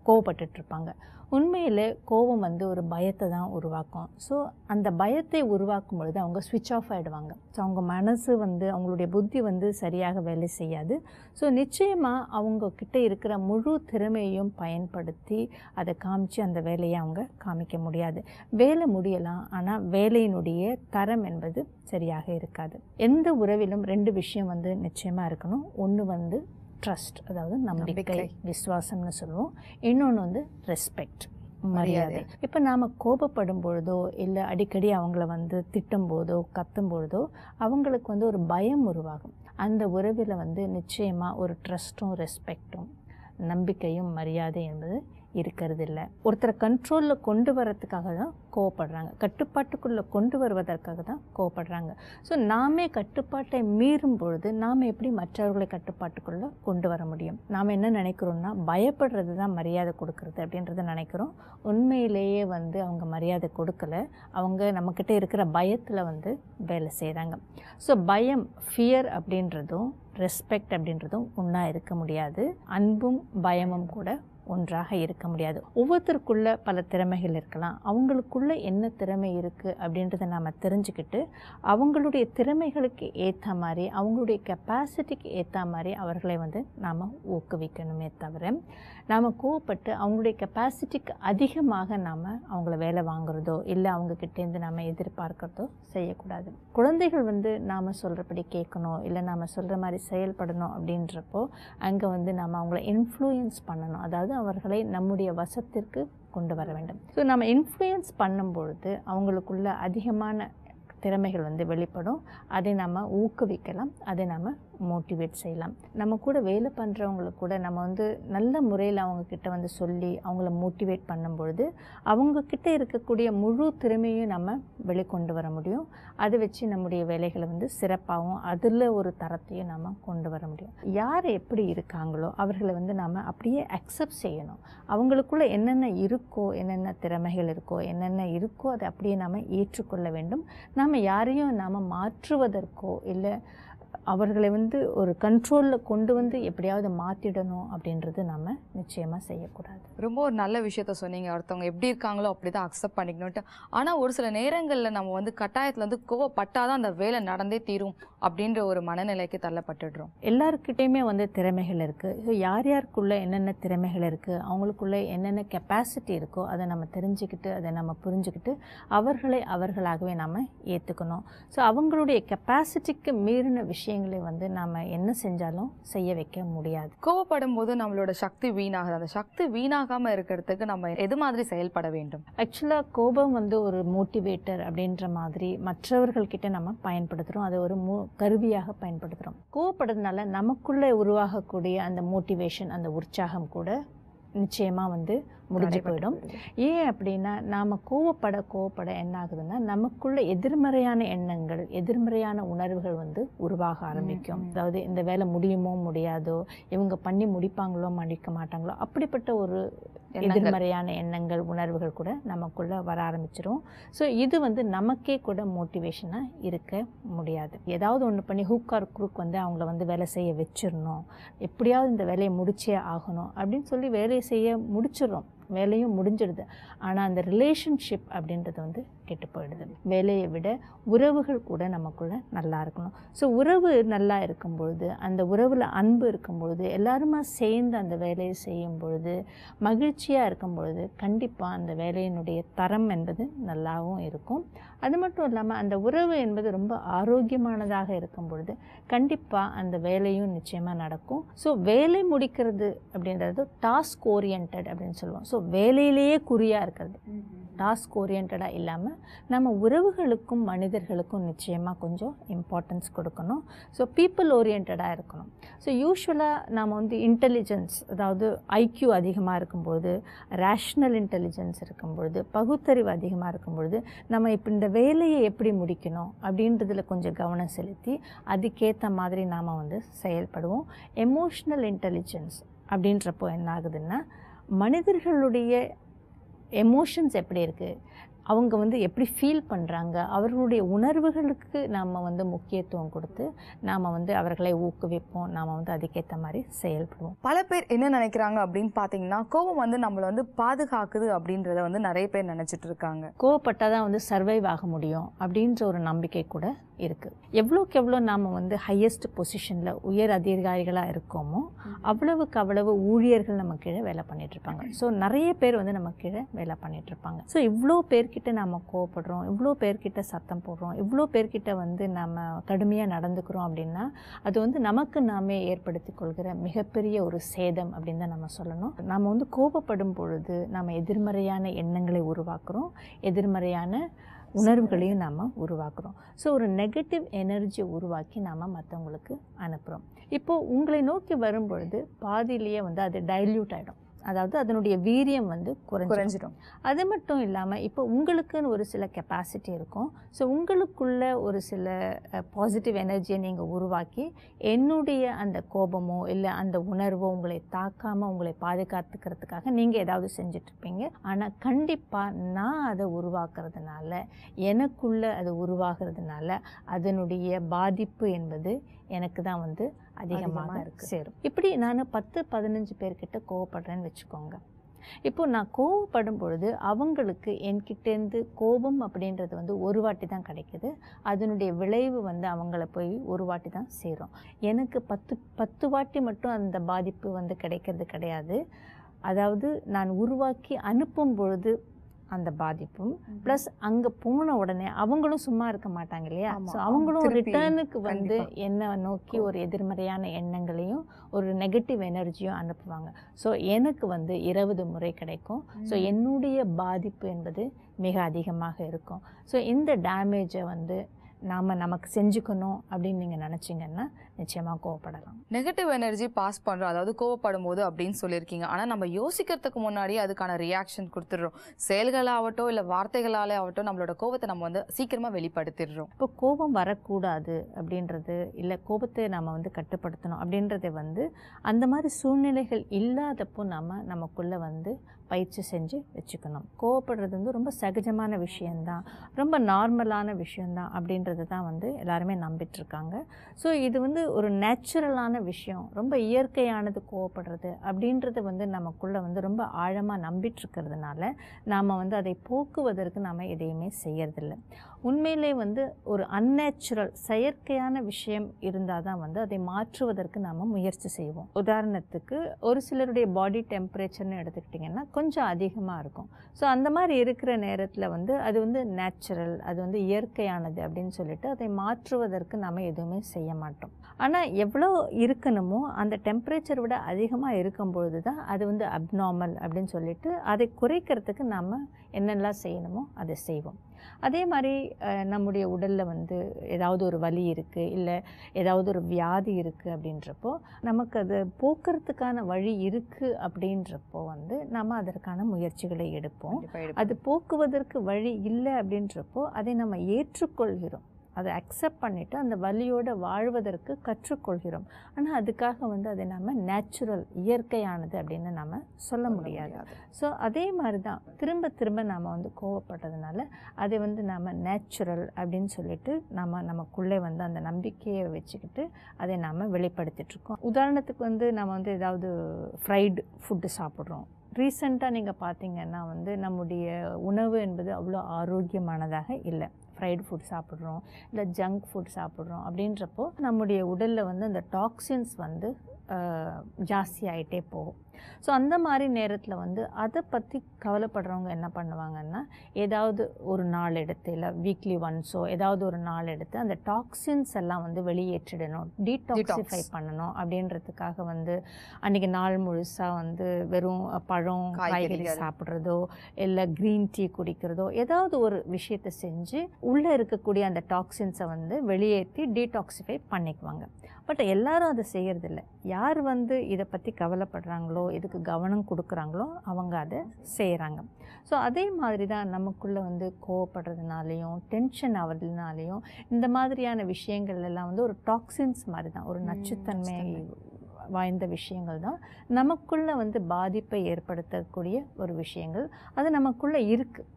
கோவப்பட்டுட்ருப்பாங்க. உண்மையில் கோபம் வந்து ஒரு பயத்தை தான் உருவாக்கும். ஸோ அந்த பயத்தை உருவாக்கும் பொழுது அவங்க ஸ்விட்ச் ஆஃப் ஆகிடுவாங்க. ஸோ அவங்க மனசு வந்து அவங்களுடைய புத்தி வந்து சரியாக வேலை செய்யாது. ஸோ நிச்சயமாக அவங்கக்கிட்ட இருக்கிற முழு திறமையையும் பயன்படுத்தி அதை காமிச்சு அந்த வேலையை அவங்க காமிக்க முடியாது. வேலை முடியலாம், ஆனால் வேலையினுடைய தரம் என்பது சரியாக இருக்காது. எந்த உறவிலும் 2 விஷயம் வந்து நிச்சயமாக இருக்கணும். ஒன்று வந்து ட்ரஸ்ட், அதாவது நம்பிக்கை, விசுவாசம்னு சொல்லுவோம். இன்னொன்று வந்து ரெஸ்பெக்ட், மரியாதை. இப்போ நாம் கோபப்படும் பொழுதோ இல்லை அடிக்கடி அவங்கள வந்து திட்டும் போதோ கத்தும் பொழுதோ அவங்களுக்கு வந்து ஒரு பயம் உருவாகும். அந்த உறவில் வந்து நிச்சயமாக ஒரு ட்ரஸ்ட்டும் ரெஸ்பெக்டும் நம்பிக்கையும் மரியாதை என்பது இருக்கிறது இல்லை. ஒருத்தரை கண்ட்ரோலில் கொண்டு வரதுக்காக தான் கோவப்படுறாங்க, கட்டுப்பாட்டுக்குள்ளே கொண்டு வருவதற்காக தான் கோவப்படுறாங்க. ஸோ நாமே கட்டுப்பாட்டை மீறும் பொழுது நாம் எப்படி மற்றவர்களை கட்டுப்பாட்டுக்குள்ளே கொண்டு வர முடியும்? நாம் என்ன நினைக்கிறோன்னா பயப்படுறது தான் மரியாதை கொடுக்கறது அப்படின்றத நினைக்கிறோம். உண்மையிலேயே வந்து அவங்க மரியாதை கொடுக்கல, அவங்க நம்மக்கிட்ட இருக்கிற பயத்தில் வந்து வேலை செய்கிறாங்க. ஸோ பயம், ஃபியர் அப்படின்றதும் ரெஸ்பெக்ட் அப்படின்றதும் ஒன்றா இருக்க முடியாது. அன்பும் பயமும் கூட ஒன்றாக இருக்க முடியாது. ஒவ்வொருத்தருக்குள்ள பல திறமைகள் இருக்கலாம். அவங்களுக்குள்ள என்ன திறமை இருக்குது அப்படின்றத நாம் தெரிஞ்சுக்கிட்டு அவங்களுடைய திறமைகளுக்கு ஏற்ற மாதிரி அவங்களுடைய கெப்பாசிட்டிக்கு ஏற்ற மாதிரி அவர்களை வந்து நாம் ஊக்குவிக்கணுமே தவிர நாம் கோவப்பட்டு அவங்களுடைய கெப்பாசிட்டிக்கு அதிகமாக நாம் அவங்கள வேலை வாங்குறதோ இல்லை அவங்கக்கிட்டேருந்து நாம் எதிர்பார்க்கிறதோ செய்யக்கூடாது. குழந்தைகள் வந்து நாம் சொல்கிறபடி கேட்கணும் இல்லை நாம் சொல்கிற மாதிரி செயல்படணும் அப்படின்றப்போ அங்கே வந்து நாம் அவங்கள இன்ஃப்ளூயன்ஸ் பண்ணணும், அதாவது அவர்களை நம்முடைய வசத்திற்கு கொண்டு வர வேண்டும். ஸோ நம்ம இன்ஃப்ளூயன்ஸ் பண்ணும் பொழுது அவங்களுக்குள்ள அதிகமான திறமைகள் வந்து வெளிப்படும். அதை நம்ம ஊக்குவிக்கலாம், அதை நம்ம மோட்டிவேட் செய்யலாம். நம்ம கூட வேலை பண்ணுறவங்களுக்கு கூட நம்ம வந்து நல்ல முறையில் அவங்கக்கிட்ட வந்து சொல்லி அவங்கள மோட்டிவேட் பண்ணும் பொழுது அவங்கக்கிட்ட இருக்கக்கூடிய முழு திறமையும் நம்ம வெளிக்கொண்டு வர முடியும். அதை வச்சு நம்முடைய வேலைகளை வந்து சிறப்பாகவும் அதில் ஒரு தரத்தையும் நம்ம கொண்டு வர முடியும். யார் எப்படி இருக்காங்களோ அவர்களை வந்து நாம் அப்படியே அக்செப்ட் செய்யணும். அவங்களுக்குள்ள என்னென்ன இருக்கோ, என்னென்ன திறமைகள் இருக்கோ, என்னென்ன இருக்கோ அதை அப்படியே நாம் ஏற்றுக்கொள்ள வேண்டும். நாம் யாரையும் நாம் மாற்றுவதற்கோ இல்லை அவர்களை வந்து ஒரு கண்ட்ரோலில் கொண்டு வந்து எப்படியாவது மாற்றிடணும் அப்படின்றது நம்ம நிச்சயமாக செய்யக்கூடாது. ரொம்ப ஒரு நல்ல விஷயத்த சொன்னீங்க. ஒருத்தவங்க எப்படி இருக்காங்களோ அப்படி தான் அக்செப்ட் பண்ணிக்கணுன்ட்டு. ஆனால் ஒரு சில நேரங்களில் நம்ம வந்து கட்டாயத்தில் வந்து கோவப்பட்டாதான் அந்த வேலை நடந்தே தீரும் அப்படின்ற ஒரு மனநிலைக்கு தள்ளப்பட்டுடுறோம். எல்லாருக்கிட்டேயுமே வந்து திறமைகள் இருக்குது. ஸோ யார் யாருக்குள்ளே என்னென்ன திறமைகள் இருக்குது, அவங்களுக்குள்ளே என்னென்ன கெப்பாசிட்டி இருக்கோ அதை நம்ம தெரிஞ்சுக்கிட்டு அதை நம்ம புரிஞ்சுக்கிட்டு அவர்களை அவர்களாகவே நாம் ஏற்றுக்கணும். ஸோ அவங்களுடைய கெப்பாசிட்டிக்கு மீறின விஷயங்களை வந்து நாம் என்ன செஞ்சாலும் செய்ய வைக்க முடியாது. கோவப்படும் போது நம்மளோட சக்தி வீணாகுது. அந்த சக்தி வீணாகாமல் இருக்கிறதுக்கு நம்ம எது மாதிரி செயல்பட வேண்டும்? ஆக்சுவலாக கோபம் வந்து ஒரு மோட்டிவேட்டர் அப்படின்ற மாதிரி மற்றவர்கள்கிட்ட நம்ம பயன்படுத்துகிறோம், அதை ஒரு கருவியாக பயன்படுத்துகிறோம். கோவப்படுறதுனால நமக்குள்ளே உருவாகக்கூடிய அந்த மோட்டிவேஷன், அந்த உற்சாகம் கூட நிச்சயமாக வந்து முடிஞ்சு போயிடும். ஏன் அப்படின்னா நாம் கோவப்பட என்ன ஆகுதுன்னா நமக்குள்ள எதிர்மறையான எண்ணங்கள், எதிர்மறையான உணர்வுகள் வந்து உருவாக ஆரம்பிக்கும். அதாவது இந்த வேலை முடியுமோ முடியாதோ, இவங்க பண்ணி முடிப்பாங்களோ முடிக்க மாட்டாங்களோ, அப்படிப்பட்ட ஒரு எதிர்மறையான எண்ணங்கள் உணர்வுகள் கூட நமக்குள்ள வர ஆரம்பிச்சிடும். ஸோ இது வந்து நமக்கே கூட மோட்டிவேஷனாக இருக்க முடியாது. ஏதாவது ஒன்று பண்ணி ஹூக் ஆர் குரூக் வந்து அவங்கள வந்து வேலை செய்ய வச்சிடணும், எப்படியாவது இந்த வேலையை முடிச்சே ஆகணும் அப்படின்னு சொல்லி வேலையை செய்ய முடிச்சிடறோம். வேலையும் முடிஞ்சிடுது. ஆனால் அந்த ரிலேஷன்ஷிப் அப்படின்றது வந்து கெட்டு போயிடுது. வேலையை விட உறவுகள் கூட நமக்குள்ளே நல்லா இருக்கணும். ஸோ உறவு நல்லா இருக்கும் பொழுது, அந்த உறவில் அன்பு இருக்கும் பொழுது, எல்லாருமா சேர்ந்து அந்த வேலையை செய்யும் பொழுது, மகிழ்ச்சியாக இருக்கும் பொழுது கண்டிப்பாக அந்த வேலையினுடைய தரம் என்பது நல்லாவும் இருக்கும். அது மட்டும் இல்லாமல் அந்த உறவு என்பது ரொம்ப ஆரோக்கியமானதாக இருக்கும் பொழுது கண்டிப்பாக அந்த வேலையும் நிச்சயமாக நடக்கும். ஸோ வேலை முடிக்கிறது அப்படின்றது டாஸ்க் ஓரியன்ட் அப்படின்னு சொல்லுவோம். ஸோ வேலையிலேயே குறியாக இருக்கிறது, டாஸ்க் ஓரியன்டாக இல்லாமல் நம்ம உறவுகளுக்கும் மனிதர்களுக்கும் நிச்சயமாக கொஞ்சம் இம்பார்ட்டன்ஸ் கொடுக்கணும். ஸோ பீப்புள் ஓரியன்டாக இருக்கணும். ஸோ யூஸ்வலாக நாம் வந்து இன்டெலிஜென்ஸ், அதாவது ஐக்யூ அதிகமாக இருக்கும்பொழுது, ரேஷ்னல் இன்டெலிஜென்ஸ் இருக்கும்பொழுது, பகுத்தறிவு அதிகமாக இருக்கும்பொழுது நம்ம இப்போ இந்த வேலையை எப்படி முடிக்கணும் அப்படின்றதுல கொஞ்சம் கவனம் செலுத்தி அதுக்கேற்ற மாதிரி நாம் வந்து செயல்படுவோம். எமோஷ்னல் இன்டெலிஜென்ஸ் அப்படின்றப்போ என்ன ஆகுதுன்னா மனிதர்களுடைய எமோஷன்ஸ் எப்படி இருக்குது, அவங்க வந்து எப்படி ஃபீல் பண்ணுறாங்க, அவர்களுடைய உணர்வுகளுக்கு நாம் வந்து முக்கியத்துவம் கொடுத்து நாம் வந்து அவர்களை ஊக்குவிப்போம். நாம் வந்து அதுக்கேற்ற மாதிரி செயல்படுவோம். பல பேர் என்ன நினைக்கிறாங்க அப்படின்னு பார்த்தீங்கன்னா, கோபம் வந்து நம்மளை வந்து பாதுகாக்குது அப்படின்றத வந்து நிறைய பேர் நினச்சிட்டு இருக்காங்க. கோவப்பட்டால் தான் வந்து சர்வைவ் ஆக முடியும் அப்படின்ற ஒரு நம்பிக்கை கூட இருக்குது. எவ்வளோக்கு எவ்வளோ நாம் வந்து ஹையஸ்ட் பொசிஷனில் உயர் அதிகாரிகளாக இருக்கோமோ அவ்வளவுக்கு அவ்வளவு ஊழியர்கள் நம்ம கீழே வேலை பண்ணிகிட்ருப்பாங்க. ஸோ நிறைய பேர் வந்து நம்ம கீழே வேலை பண்ணிகிட்ருப்பாங்க. ஸோ இவ்வளோ பேர்கிட்ட நம்ம கோவப்படுறோம், இவ்வளோ பேர்கிட்ட சத்தம் போடுறோம், இவ்வளோ பேர்கிட்ட வந்து நம்ம கடுமையாக நடந்துக்கிறோம் அப்படின்னா அது வந்து நமக்கு நாமே ஏற்படுத்தி கொள்கிற மிகப்பெரிய ஒரு சேதம் அப்படின்னு தான் நம்ம சொல்லணும். நம்ம வந்து கோபப்படும் பொழுது நம்ம எதிர்மறையான எண்ணங்களை உருவாக்குறோம், எதிர்மறையான உணர்வுகளையும் நாம் உருவாக்குறோம். ஸோ ஒரு நெகட்டிவ் எனர்ஜியை உருவாக்கி நாம் மற்றவங்களுக்கு அனுப்புகிறோம். இப்போது உங்களை நோக்கி வரும்பொழுது பாதியிலேயே வந்து அது டைல்யூட் ஆகிடும், அதாவது அதனுடைய வீரியம் வந்து குறைஞ்சிடும். அது மட்டும் இல்லாமல் இப்போ உங்களுக்குன்னு ஒரு சில கெப்பாசிட்டி இருக்கும். ஸோ உங்களுக்குள்ள ஒரு சில பாசிட்டிவ் எனர்ஜியை நீங்கள் உருவாக்கி என்னுடைய அந்த கோபமோ இல்லை அந்த உணர்வோ உங்களை தாக்காமல் உங்களை பாதுகாத்துக்கிறதுக்காக நீங்கள் ஏதாவது செஞ்சிட்ருப்பீங்க. ஆனால் கண்டிப்பாக நான் அதை உருவாக்குறதுனால, எனக்குள்ளே அது உருவாகிறதுனால அதனுடைய பாதிப்பு என்பது எனக்கு தான் வந்து அதிகமாக சேரும். இப்படி நான் 10-15 பேர்கிட்ட கோவப்படுறேன்னு வச்சுக்கோங்க. இப்போது நான் கோவப்படும் பொழுது அவங்களுக்கு என்கிட்டேருந்து கோபம் அப்படின்றது வந்து ஒரு வாட்டி தான் கிடைக்கிது. அதனுடைய விளைவு வந்து அவங்கள போய் ஒரு வாட்டி தான் சேரும். எனக்கு 10 வாட்டி மட்டும் அந்த பாதிப்பு வந்து கிடைக்கிறது கிடையாது. அதாவது நான் உருவாக்கி அனுப்பும் பொழுது அந்த பாதிப்பும் ப்ளஸ் அங்கே போன உடனே அவங்களும் சும்மா இருக்க மாட்டாங்க இல்லையா. ஸோ அவங்களும் ரிட்டர்னுக்கு வந்து என்ன நோக்கி ஒரு எதிர்மறையான எண்ணங்களையும் ஒரு நெகட்டிவ் எனர்ஜியும் அனுப்புவாங்க. ஸோ எனக்கு வந்து 20 முறை கிடைக்கும். ஸோ என்னுடைய பாதிப்பு என்பது மிக அதிகமாக இருக்கும். ஸோ இந்த டேமேஜை வந்து நமக்கு செஞ்சுக்கணும் அப்படின்னு நீங்கள் நினச்சிங்கன்னா நிச்சயமாக கோவப்படலாம். நெகட்டிவ் எனர்ஜி பாஸ் பண்ணுறோம், அதாவது கோவப்படும் போது அப்படின்னு சொல்லியிருக்கீங்க. ஆனால் நம்ம யோசிக்கிறதுக்கு முன்னாடியே அதுக்கான ரியாக்ஷன் கொடுத்துடுறோம். செயல்களாகட்டும் இல்லை வார்த்தைகளாலே ஆகட்டும் நம்மளோட கோபத்தை நம்ம வந்து சீக்கிரமாக வெளிப்படுத்திடுறோம். இப்போ கோபம் வரக்கூடாது அப்படின்றது இல்லை, கோபத்தை நம்ம வந்து கட்டுப்படுத்தணும் அப்படின்றத வந்து அந்த மாதிரி சூழ்நிலைகள் இல்லாதப்போ நமக்குள்ளே வந்து பயிற்சி செஞ்சு வச்சுக்கணும். கோவப்படுறது வந்து ரொம்ப சகஜமான விஷயந்தான், ரொம்ப நார்மலான விஷயந்தான் அப்படின்றது தான் வந்து எல்லாருமே நம்பிட்டுருக்காங்க. ஸோ இது வந்து ஒரு நேச்சுரலான விஷயம், ரொம்ப இயற்கையானது கோவப்படுறது அப்படின்றது வந்து நமக்குள்ளே வந்து ரொம்ப ஆழமாக நம்பிட்டுருக்கிறதுனால நாம் வந்து அதை போக்குவதற்கு நாம் எதையுமே செய்யறதில்லை. உண்மையிலே வந்து ஒரு அன்நேச்சுரல் செயற்கையான விஷயம் இருந்தால் தான் வந்து அதை மாற்றுவதற்கு நாம் முயற்சி செய்வோம். உதாரணத்துக்கு ஒரு சிலருடைய பாடி டெம்பரேச்சர்னு எடுத்துக்கிட்டிங்கன்னா கொஞ்சம் அதிகமாக இருக்கும். ஸோ அந்த மாதிரி இருக்கிற நேரத்தில் வந்து அது வந்து நேச்சுரல், அது வந்து இயற்கையானது அப்படின்னு சொல்லிட்டு அதை மாற்றுவதற்கு நம்ம எதுவுமே செய்ய மாட்டோம். ஆனால் எவ்வளோ இருக்கணுமோ அந்த டெம்பரேச்சர் விட அதிகமாக இருக்கும்பொழுது தான் அது வந்து அப்நார்மல் அப்படின்னு சொல்லிட்டு அதை குறைக்கிறதுக்கு நாம் என்னெல்லாம் செய்யணுமோ அதை செய்வோம். அதே மாதிரி நம்முடைய உடலில் வந்து ஏதாவது ஒரு வலி இருக்குது இல்லை ஏதாவது ஒரு வியாதி இருக்குது அப்படின்றப்போ நமக்கு அது போக்குறதுக்கான வழி இருக்குது அப்படின்றப்போ வந்து நம்ம அதற்கான முயற்சிகளை எடுப்போம். அது போக்குவதற்கு வழி இல்லை அப்படின்றப்போ அதை நம்ம ஏற்றுக்கொள்கிறோம், அதை அக்செப்ட் பண்ணிவிட்டு அந்த வலியோடு வாழ்வதற்கு கற்றுக்கொள்கிறோம். ஆனால் அதுக்காக வந்து அதை நம்ம நேச்சுரல், இயற்கையானது அப்படின்னு நம்ம சொல்ல முடியாது. ஸோ அதே மாதிரி தான் திரும்ப திரும்ப நாம் வந்து கோவப்படுறதுனால அதை வந்து நாம் நேச்சுரல் அப்படின்னு சொல்லிட்டு நமக்குள்ளே வந்து அந்த நம்பிக்கையை வச்சுக்கிட்டு அதை நாம் வெளிப்படுத்திகிட்ருக்கோம். உதாரணத்துக்கு வந்து நம்ம வந்து ஏதாவது ஃப்ரைடு ஃபுட்டு சாப்பிட்றோம். ரீசெண்டாக நீங்கள் பார்த்தீங்கன்னா வந்து நம்முடைய உணவு என்பது அவ்வளோ ஆரோக்கியமானதாக இல்லை. ஃப்ரைடு ஃபுட் சாப்பிட்றோம் இல்லை ஜங்க் ஃபுட் சாப்பிட்றோம் அப்படின்றப்போ நம்முடைய உடலில் வந்து அந்த டாக்ஸின்ஸ் வந்து ஜாஸ்தி ஆகிட்டே போகும். ஸோ அந்த மாதிரி நேரத்தில் வந்து அதை பற்றி கவலைப்படுறவங்க என்ன பண்ணுவாங்கன்னா ஏதாவது ஒரு நாள் எடுத்து இல்லை வீக்லி ஒன்ஸோ ஏதாவது ஒரு நாள் எடுத்து அந்த டாக்ஸின்ஸ் எல்லாம் வந்து வெளியேற்றிடணும், டீடாக்சிஃபை பண்ணணும் அப்படின்றதுக்காக வந்து அன்றைக்கி நாள் முழுசாக வந்து வெறும் பழம் காய்கறி சாப்பிட்றதோ இல்லை க்ரீன் டீ குடிக்கிறதோ ஏதாவது ஒரு விஷயத்தை செஞ்சு உள்ளே இருக்கக்கூடிய அந்த டாக்ஸின்ஸை வந்து வெளியேற்றி டீடாக்சிஃபை பண்ணிக்குவாங்க. பட் எல்லாரும் அதை செய்கிறதில்ல. யார் வந்து இதை பற்றி கவலைப்படுறாங்களோ, இதுக்கு கவனம் கொடுக்குறாங்களோ அவங்க அதை செய்கிறாங்க. ஸோ அதே மாதிரி தான் நமக்குள்ளே வந்து கோவப்படுறதுனாலையும் டென்ஷன் ஆகிறதுனாலையும் இந்த மாதிரியான விஷயங்கள் எல்லாம் வந்து ஒரு டாக்ஸின்ஸ் மாதிரி தான், ஒரு நச்சுத்தன்மை வாய்ந்த விஷயங்கள் தான் நமக்குள்ளே வந்து பாதிப்பை ஏற்படுத்தக்கூடிய ஒரு விஷயங்கள். அது நமக்குள்ளே இருக்குது.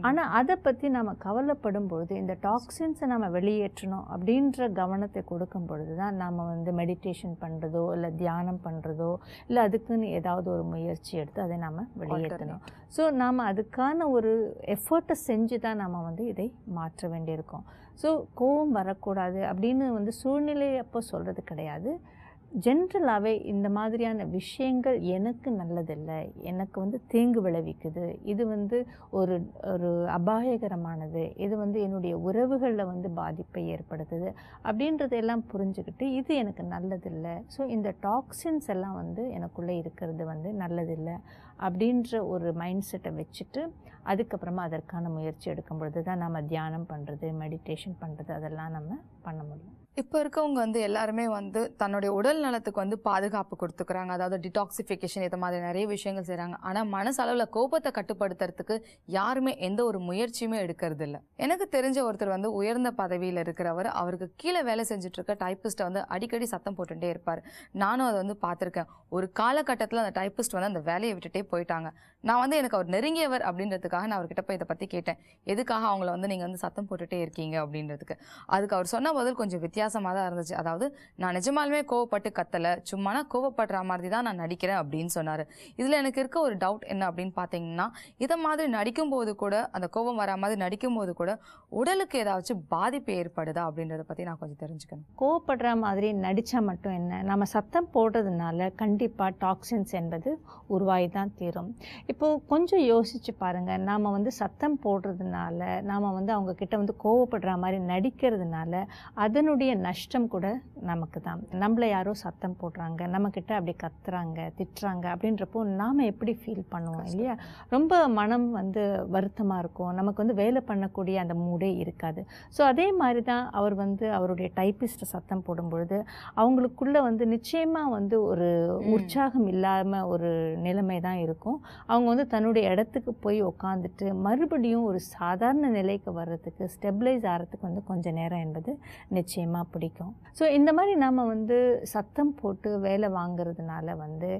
ஆனால் அதை பற்றி நம்ம கவலைப்படும் பொழுது இந்த டாக்ஸின்ஸை நம்ம வெளியேற்றணும் அப்படின்ற கவனத்தை கொடுக்கும் பொழுது தான் நம்ம வந்து மெடிடேஷன் பண்ணுறதோ இல்லை தியானம் பண்ணுறதோ இல்லை அதுக்குன்னு ஏதாவது ஒரு முயற்சி எடுத்து அதை நம்ம வெளியேற்றணும். ஸோ நாம் அதுக்கான ஒரு எஃபர்ட்டை செஞ்சு தான் நம்ம வந்து இதை மாற்ற வேண்டியிருக்கோம். ஸோ கோபம் வரக்கூடாது அப்படின்னு வந்து சூழ்நிலை அப்போ சொல்கிறது கிடையாது. ஜென்ரலாகவே இந்த மாதிரியான விஷயங்கள் எனக்கு நல்லதில்லை, எனக்கு வந்து தீங்கு விளைவிக்குது, இது வந்து ஒரு ஒரு அபாயகரமானது, இது வந்து என்னுடைய உறவுகளில் வந்து பாதிப்பை ஏற்படுத்துது அப்படின்றதெல்லாம் புரிஞ்சுக்கிட்டு இது எனக்கு நல்லதில்லை, ஸோ இந்த டாக்ஸின்ஸ் எல்லாம் வந்து எனக்குள்ளே இருக்கிறது வந்து நல்லதில்லை அப்படின்ற ஒரு மைண்ட் செட்டை வச்சுட்டு அதுக்கப்புறமா அதற்கான முயற்சி எடுக்கும் பொழுது தான் நம்ம தியானம் பண்ணுறது, மெடிடேஷன் பண்ணுறது அதெல்லாம் நம்ம பண்ண முடியும். இப்போ இருக்கவங்க வந்து எல்லாருமே வந்து தன்னுடைய உடல் நலத்துக்கு வந்து பாதுகாப்பு கொடுத்துக்கிறாங்க, அதாவது டிடாக்சிஃபிகேஷன் இது மாதிரி நிறைய விஷயங்கள் செய்கிறாங்க. ஆனால் மனசளவில் கோபத்தை கட்டுப்படுத்துறதுக்கு யாருமே எந்த ஒரு முயற்சியுமே எடுக்கிறது இல்லை. எனக்கு தெரிஞ்ச ஒருத்தர் வந்து உயர்ந்த பதவியில் இருக்கிறவர், அவருக்கு கீழே வேலை செஞ்சுட்டு இருக்க டைப்பிஸ்ட்டை வந்து அடிக்கடி சத்தம் போட்டுகிட்டே இருப்பார். நானும் அதை வந்து பார்த்துருக்கேன். ஒரு காலகட்டத்தில் அந்த டைப்பிஸ்ட் வந்து அந்த வேலையை விட்டுட்டே போயிட்டாங்க. நான் வந்து எனக்கு அவர் நெருங்கியவர் அப்படின்றதுக்காக நான் அவர்கிட்ட போய் இதை பற்றி கேட்டேன், எதுக்காக அவங்கள வந்து நீங்கள் வந்து சத்தம் போட்டுகிட்டே இருக்கீங்க அப்படின்றதுக்கு. அதுக்கு அவர் சொன்ன பதில் கொஞ்சம் வித்தியாசமாக தான் இருந்துச்சு. அதாவது, நான் நிஜமாலுமே கோவப்பட்டு கத்தலை, சும்மா கோவப்படுற மாதிரி தான் நான் நடிக்கிறேன் அப்படின்னு சொன்னார். இதில் எனக்கு இருக்க ஒரு டவுட் என்ன அப்படின்னு பார்த்தீங்கன்னா, இதை மாதிரி நடிக்கும்போது கூட, அந்த கோபம் வரா மாதிரி நடிக்கும்போது கூட உடலுக்கு ஏதாச்சும் பாதிப்பு ஏற்படுதா அப்படின்றத பற்றி நான் கொஞ்சம் தெரிஞ்சுக்கணும். கோவப்படுற மாதிரி நடித்தா மட்டும் என்ன, நம்ம சத்தம் போடுறதுனால கண்டிப்பாக டாக்ஸின்ஸ் என்பது உருவாகி தான் தீரும். இப்போது கொஞ்சம் யோசித்து பாருங்கள், நாம் வந்து சத்தம் போடுறதுனால, நாம் வந்து அவங்கக்கிட்ட வந்து கோவப்படுற மாதிரி நடிக்கிறதுனால அதனுடைய நஷ்டம் கூட நமக்கு தான். நம்மளை யாரோ சத்தம் போடுறாங்க, நம்மக்கிட்ட அப்படி கத்துறாங்க, திட்டுறாங்க அப்படின்றப்போ நாம் எப்படி ஃபீல் பண்ணுவோம் இல்லையா? ரொம்ப மனம் வந்து வருத்தமாக இருக்கும், நமக்கு வந்து வேலை பண்ணக்கூடிய அந்த மூடே இருக்காது. ஸோ அதே மாதிரி தான் அவர் வந்து அவருடைய டைப்பிஸ்ட்டை சத்தம் போடும்பொழுது அவங்களுக்குள்ளே வந்து நிச்சயமாக வந்து ஒரு உற்சாகம் இல்லாமல் ஒரு நிலைமை தான் இருக்கும். அவங்க வந்து தன்னுடைய இடத்துக்கு போய் உக்காந்துட்டு மறுபடியும் ஒரு சாதாரண நிலைக்கு வர்றதுக்கு, ஸ்டெபிளைஸ் ஆகிறதுக்கு வந்து கொஞ்சம் நேரம் என்பது நிச்சயமாக பிடிக்கும். ஸோ இந்த மாதிரி நாம் வந்து சத்தம் போட்டு வேலை வாங்கிறதுனால வந்து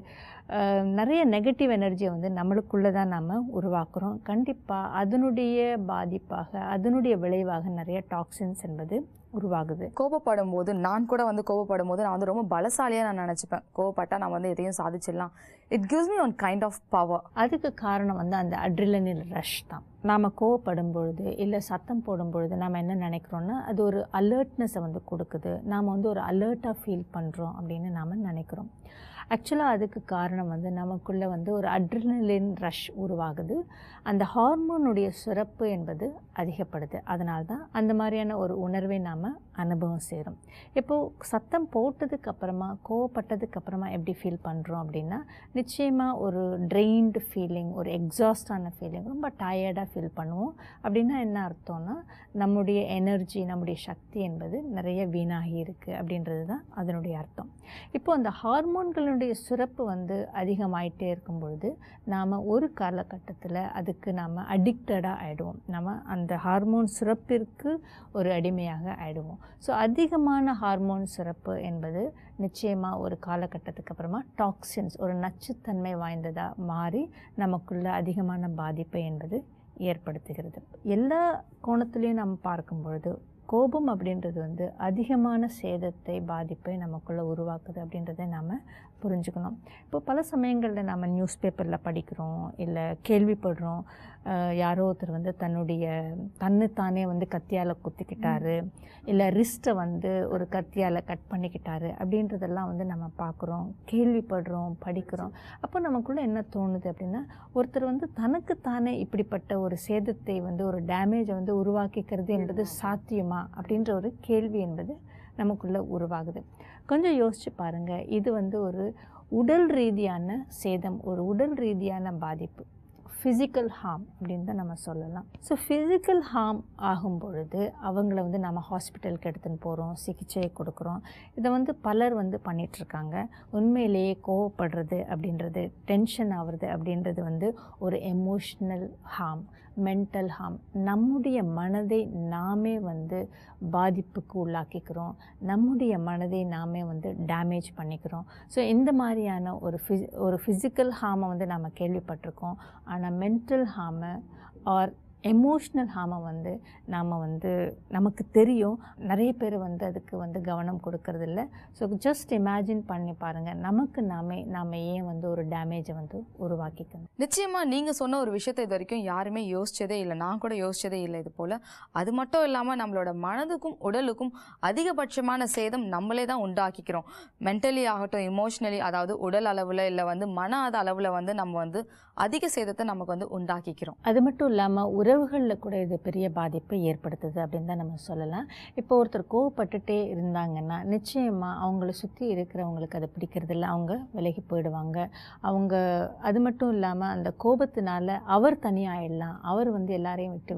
நிறைய நெகட்டிவ் எனர்ஜியை வந்து நம்மளுக்குள்ளே தான் நாம் உருவாக்குறோம். கண்டிப்பாக அதனுடைய பாதிப்பாக, அதனுடைய விளைவாக நிறைய டாக்ஸின்ஸ் என்பது உருவாகுது. கோபப்படும் போது, நான் கூட வந்து கோபப்படும் போது நான் வந்து ரொம்ப பலசாலியாக நான் நினச்சிப்பேன். கோவப்பட்டால் நான் வந்து எதையும் சாதிச்சிடலாம். It gives me one kind of power. அதுக்கு காரணம் வந்து அந்த அட்ரினலின் ரஷ் தான். நாம் கோவப்படும் பொழுது இல்லை சத்தம் போடும் பொழுது நாம் என்ன நினைக்கிறோன்னா, அது ஒரு அலர்ட்னஸை வந்து கொடுக்குது, நாம் வந்து ஒரு அலர்ட்டாக ஃபீல் பண்ணுறோம் அப்படின்னு நாம் நினைக்கிறோம். ஆக்சுவலாக அதுக்கு காரணம் வந்து நமக்குள்ளே வந்து ஒரு அட்ரினலின் ரஷ் உருவாகுது, அந்த ஹார்மோனுடைய சுரப்பு என்பது அதிகப்படுது. அதனால தான் அந்த மாதிரியான ஒரு உணர்வை நாம் அனுபவம் செய்கிறோம். இப்போது சத்தம் போட்டதுக்கு அப்புறமா, கோவப்பட்டதுக்கு அப்புறமா எப்படி ஃபீல் பண்ணுறோம் அப்படின்னா, நிச்சயமாக ஒரு ட்ரெயின்டு ஃபீலிங், ஒரு எக்ஸாஸ்டான ஃபீலிங், ரொம்ப டயர்டாக ஃபீல் பண்ணுவோம். அப்படின்னா என்ன அர்த்தம்னா, நம்முடைய எனர்ஜி, நம்முடைய சக்தி என்பது நிறைய வீணாகி இருக்குது அப்படின்றது தான் அதனுடைய அர்த்தம். இப்போது அந்த ஹார்மோன்களுடைய சுரப்பு வந்து அதிகமாயிட்டே இருக்கும் பொழுது நாம் ஒரு காலகட்டத்தில் அதுக்கு நாம் அடிக்டடாக ஆகிடுவோம். நம்ம அந்த ஹார்மோன் சுரப்பிற்கு ஒரு அடிமையாக ஆகிடுவோம். ஸோ அதிகமான ஹார்மோன் சுரப்பு என்பது நிச்சயமாக ஒரு காலகட்டத்துக்கு அப்புறமா டாக்ஸின்ஸ், ஒரு நச்சுத்தன்மை வாய்ந்ததாக மாறி நமக்குள்ள அதிகமான பாதிப்பை என்பது ஏற்படுத்துகிறது. எல்லா கோணத்துலேயும் நம்ம பார்க்கும் பொழுது கோபம் அப்படின்றது வந்து அதிகமான சேதத்தை, பாதிப்பை நமக்குள்ளே உருவாக்குது அப்படின்றத நாம் புரிஞ்சுக்கணும். இப்போ பல சமயங்களில் நம்ம நியூஸ் பேப்பரில் படிக்கிறோம், இல்லை கேள்விப்படுறோம், யாரோ ஒருத்தர் வந்து தன்னைத்தானே வந்து கத்தியால் குத்திக்கிட்டாரு, இல்லை ரிஸ்ட்டை வந்து ஒரு கத்தியால் கட் பண்ணிக்கிட்டாரு அப்படின்றதெல்லாம் வந்து நம்ம பார்க்குறோம், கேள்விப்படுறோம், படிக்கிறோம். அப்போ நமக்குள்ளே என்ன தோணுது அப்படின்னா, ஒருத்தர் வந்து தனக்குத்தானே இப்படிப்பட்ட ஒரு சேதத்தை வந்து, ஒரு டேமேஜை வந்து உருவாக்கிக்கிறது என்பது சாத்தியமா அப்படின்ற ஒரு கேள்வி என்பது நமக்குள்ளே உருவாகுது. கொஞ்சம் யோசிச்சு பாருங்கள், இது வந்து ஒரு உடல் ரீதியான சேதம், ஒரு உடல் ரீதியான பாதிப்பு, ஃபிசிக்கல் ஹார்ம் அப்படின்னு தான் நம்ம சொல்லலாம். ஸோ ஃபிசிக்கல் ஹார்ம் ஆகும் பொழுது அவங்கள வந்து நம்ம ஹாஸ்பிட்டலுக்கு எடுத்துன்னு போகிறோம், சிகிச்சை கொடுக்குறோம். இதை வந்து பலர் வந்து பண்ணிகிட்ருக்காங்க. உண்மையிலேயே கோவப்படுறது அப்படின்றது, டென்ஷன் ஆகிறது அப்படின்றது வந்து ஒரு எமோஷ்னல் ஹார்ம், மென்டல் ஹார்ம். நம்முடைய மனதை நாமே வந்து பாதிப்புக்கு உள்ளாக்கிக்கிறோம், நம்முடைய மனதை நாமே வந்து டேமேஜ் பண்ணிக்கிறோம். ஸோ இந்த மாதிரியான ஒரு ஃபிசிக்கல் ஹார்மை வந்து நம்ம கேள்விப்பட்டிருக்கோம். ஆனால் மென்டல் ஹார்மை, ஆர் எமோஷ்னல் ஹார்மை வந்து நாம் வந்து நமக்கு தெரியும், நிறைய பேர் வந்து அதுக்கு வந்து கவனம் கொடுக்கறதில்ல. ஸோ ஜஸ்ட் இமேஜின் பண்ணி பாருங்கள், நமக்கு நாம் ஏன் வந்து ஒரு டேமேஜை வந்து உருவாக்கிக்கணும். நிச்சயமாக நீங்கள் சொன்ன ஒரு விஷயத்தை இது வரைக்கும் யாருமே யோசிச்சதே இல்லை, நான் கூட யோசிச்சதே இல்லை இது போல். அது மட்டும் இல்லாமல் நம்மளோட மனதுக்கும் உடலுக்கும் அதிகபட்சமான சேதம் நம்மளே தான் உண்டாக்கிக்கிறோம். மென்டலி ஆகட்டும், இமோஷ்னலி, அதாவது உடல் அளவில் இல்லை வந்து மன அளவில் வந்து நம்ம வந்து அதிக சேதத்தை நமக்கு வந்து உண்டாக்கிக்கிறோம். அது மட்டும் இல்லாமல் உறவுகளில் கூட இது பெரிய பாதிப்பை ஏற்படுத்துது அப்படின்னு தான் நம்ம சொல்லலாம். இப்போ ஒருத்தர் கோவப்பட்டுட்டே இருந்தாங்கன்னா நிச்சயமாக அவங்கள சுற்றி இருக்கிறவங்களுக்கு அதை பிடிக்கிறதில்ல, அவங்க விலகி போயிடுவாங்க. அவங்க அது மட்டும் இல்லாமல் அந்த கோபத்தினால அவர் தனியாகிடலாம், அவர் வந்து எல்லாரையும் விட்டு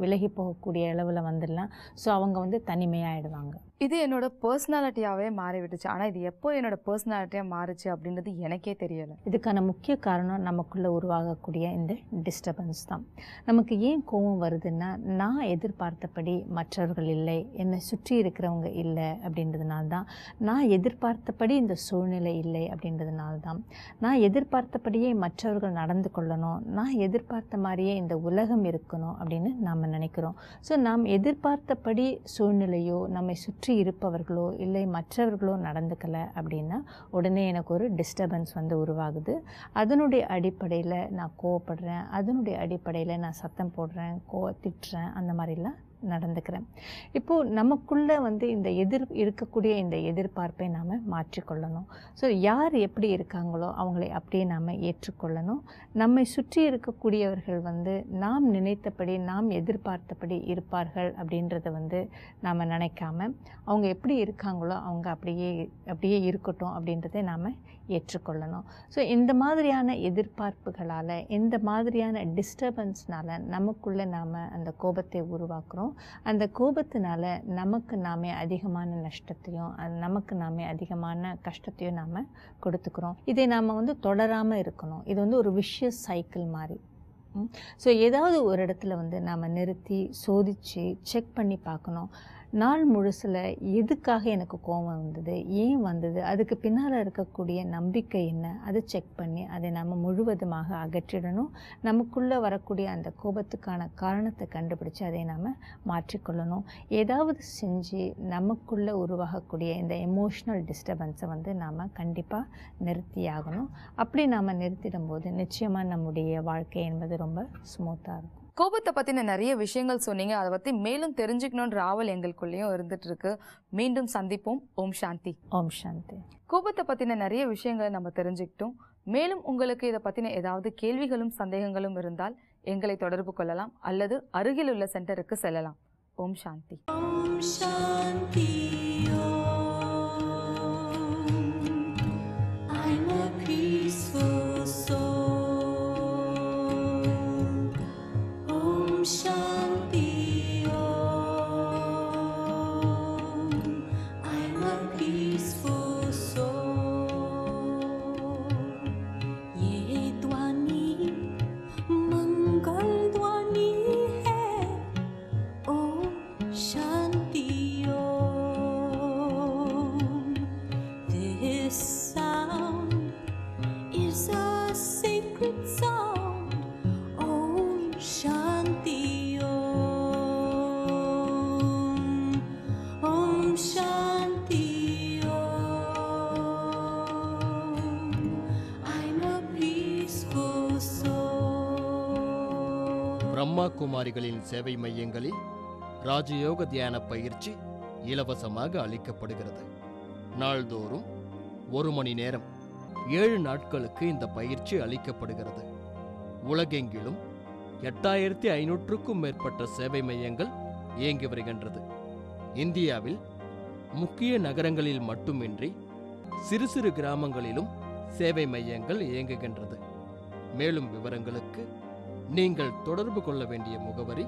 விலகி போகக்கூடிய அளவில் வந்துடலாம். ஸோ அவங்க வந்து தனிமையாகிடுவாங்க. இது என்னோட பர்சனாலிட்டியாகவே மாறிவிட்டுச்சு. ஆனால் இது எப்போ என்னோட பர்சனாலிட்டியாக மாறுச்சு அப்படின்றது எனக்கே தெரியலை. இதுக்கான முக்கிய காரணம் நமக்குள்ளே உருவாகக்கூடிய இந்த டிஸ்டர்பன்ஸ் தான். நமக்கு ஏன் கோபம் வருதுன்னா, நான் எதிர்பார்த்தபடி மற்றவர்கள் இல்லை, என்னை சுற்றி இருக்கிறவங்க இல்லை அப்படின்றதுனால தான். நான் எதிர்பார்த்தபடி இந்த சூழ்நிலை இல்லை அப்படின்றதுனால தான். நான் எதிர்பார்த்தபடியே மற்றவர்கள் நடந்து கொள்ளணும், நான் எதிர்பார்த்த மாதிரியே இந்த உலகம் இருக்கணும் அப்படின்னு நாம் நினைக்கிறோம். ஸோ நாம் எதிர்பார்த்தபடி சூழ்நிலையோ நம்மை சுற்றி இருப்பவர்களோ இல்லை மற்றவர்களோ நடந்துக்கலை அப்படின்னா உடனே எனக்கு ஒரு டிஸ்டர்பன்ஸ் வந்து உருவாகுது. அதனுடைய அடிப்படையில் நான் கோவப்படுறேன், அதனுடைய அடிப்படையில் நான் சத்தம் போடுறேன், திட்டுறேன், அந்த மாதிரிலாம் நடந்துக்கிறேன். இப்போது நமக்குள்ளே வந்து இந்த இருக்கக்கூடிய இந்த எதிர்பார்ப்பை நாம் மாற்றிக்கொள்ளணும். ஸோ யார் எப்படி இருக்காங்களோ அவங்களை அப்படியே நாம் ஏற்றுக்கொள்ளணும். நம்மை சுற்றி இருக்கக்கூடியவர்கள் வந்து நாம் நினைத்தபடி நாம் எதிர்பார்த்தபடி இருப்பார்கள் அப்படின்றத வந்து நாம் நினைக்காம அவங்க எப்படி இருக்காங்களோ அவங்க அப்படியே இருக்கட்டும் அப்படின்றத நாம் ஏற்றுக்கொள்ளணும். ஸோ இந்த மாதிரியான எதிர்பார்ப்புகளால், இந்த மாதிரியான டிஸ்டர்பன்ஸ்னால் நமக்குள்ளே நாம் அந்த கோபத்தை உருவாக்குறோம். அந்த கோபத்தினால நமக்கு நாமே அதிகமான நஷ்டத்தையும் நமக்கு நாமே அதிகமான கஷ்டத்தையும் நாம் கொடுத்துக்கிறோம். இதை நாம் வந்து தொடராமல் இருக்கணும். இது வந்து ஒரு விஷியஸ் சைக்கிள் மாதிரி. ஸோ ஏதாவது ஒரு இடத்துல வந்து நாம் நிறுத்தி சோதித்து செக் பண்ணி பார்க்கணும். நாள் முழுசில் எதுக்காக எனக்கு கோபம் வந்தது, ஏன் வந்தது, அதுக்கு பின்னால் இருக்கக்கூடிய நம்பிக்கை என்ன, அதை செக் பண்ணி அதை நம்ம முழுவதுமாக அகற்றிடணும். நமக்குள்ளே வரக்கூடிய அந்த கோபத்துக்கான காரணத்தை கண்டுபிடிச்சு அதை நாம் மாற்றிக்கொள்ளணும். ஏதாவது செஞ்சு நமக்குள்ளே உருவாகக்கூடிய இந்த எமோஷ்னல் டிஸ்டர்பன்ஸை வந்து நாம் கண்டிப்பாக நிறுத்தியாகணும். அப்படி நாம் நிறுத்திடும் போது நிச்சயமாக நம்முடைய வாழ்க்கை என்பது ரொம்ப ஸ்மூத்தாக இருக்கும். கோபத்தை பற்றின நிறைய விஷயங்கள் சொன்னீங்க. அதை பற்றி மேலும் தெரிஞ்சுக்கணுன்ற ஆவல் எங்களுக்குள்ளேயும் இருந்துட்டு இருக்கு. மீண்டும் சந்திப்போம். ஓம் சாந்தி. ஓம் சாந்தி. கோபத்தை பற்றின நிறைய விஷயங்களை நம்ம தெரிஞ்சுக்கிட்டோம். மேலும் உங்களுக்கு இதை பற்றின ஏதாவது கேள்விகளும் சந்தேகங்களும் இருந்தால் எங்களை தொடர்பு கொள்ளலாம் அல்லது அருகில் உள்ள சென்டருக்கு செல்லலாம். ஓம் சாந்தி. ஓம் சாந்தி. பிரம்மா குமாரிகளின் சேவை மையங்களில் ராஜயோக தியான பயிற்சி இலவசமாக அளிக்கப்படுகிறது. நாள்தோறும் 1 மணி நேரம் 7 நாட்களுக்கு இந்த பயிற்சி அளிக்கப்படுகிறது. உலகெங்கிலும் 8500க்கும் மேற்பட்ட சேவை மையங்கள் இயங்கி வருகின்றது. இந்தியாவில் முக்கிய நகரங்களில் மட்டுமின்றி சிறு சிறு கிராமங்களிலும் சேவை மையங்கள் இயங்குகின்றது. மேலும் விவரங்களுக்கு நீங்கள் தொடர்பு கொள்ள வேண்டிய முகவரி